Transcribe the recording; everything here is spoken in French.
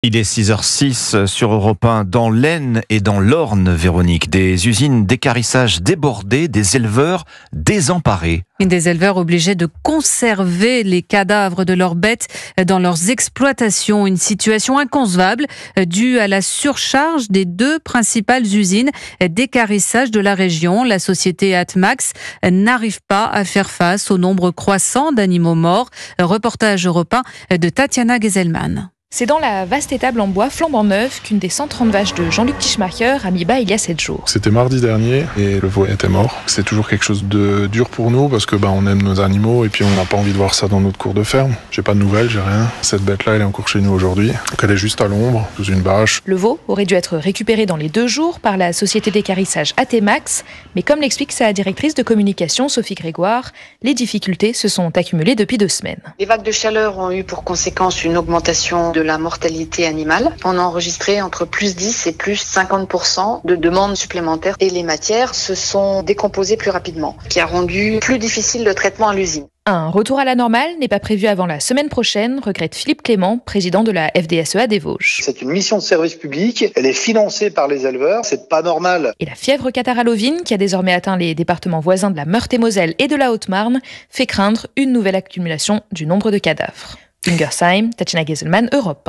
Il est 6h06 sur Europe 1, dans l'Aisne et dans l'Orne, Véronique. Des usines d'équarrissage débordées, des éleveurs désemparés. Des éleveurs obligés de conserver les cadavres de leurs bêtes dans leurs exploitations. Une situation inconcevable due à la surcharge des deux principales usines d'équarrissage de la région. La société Atmax n'arrive pas à faire face au nombre croissant d'animaux morts. Reportage Europe 1 de Tatiana Geselman. C'est dans la vaste étable en bois flambant neuve qu'une des 130 vaches de Jean-Luc Tischmacher a mis bas il y a 7 jours. C'était mardi dernier et le veau était mort. C'est toujours quelque chose de dur pour nous parce que on aime nos animaux et puis on n'a pas envie de voir ça dans notre cour de ferme. J'ai pas de nouvelles, j'ai rien. Cette bête-là, elle est encore chez nous aujourd'hui. Donc elle est juste à l'ombre, sous une bâche. Le veau aurait dû être récupéré dans les 2 jours par la société d'équarrissage Atmax, mais comme l'explique sa directrice de communication Sophie Grégoire, les difficultés se sont accumulées depuis 2 semaines. Les vagues de chaleur ont eu pour conséquence une augmentation de la mortalité animale. On a enregistré entre plus 10 et plus 50% de demandes supplémentaires et les matières se sont décomposées plus rapidement, ce qui a rendu plus difficile le traitement à l'usine. Un retour à la normale n'est pas prévu avant la semaine prochaine, regrette Philippe Clément, président de la FDSEA des Vosges. C'est une mission de service public, elle est financée par les éleveurs, c'est pas normal. Et la fièvre catarrhalovine, qui a désormais atteint les départements voisins de la Meurthe-et-Moselle et de la Haute-Marne, fait craindre une nouvelle accumulation du nombre de cadavres. Ungersheim, Tatiana Geselman, Europe 1.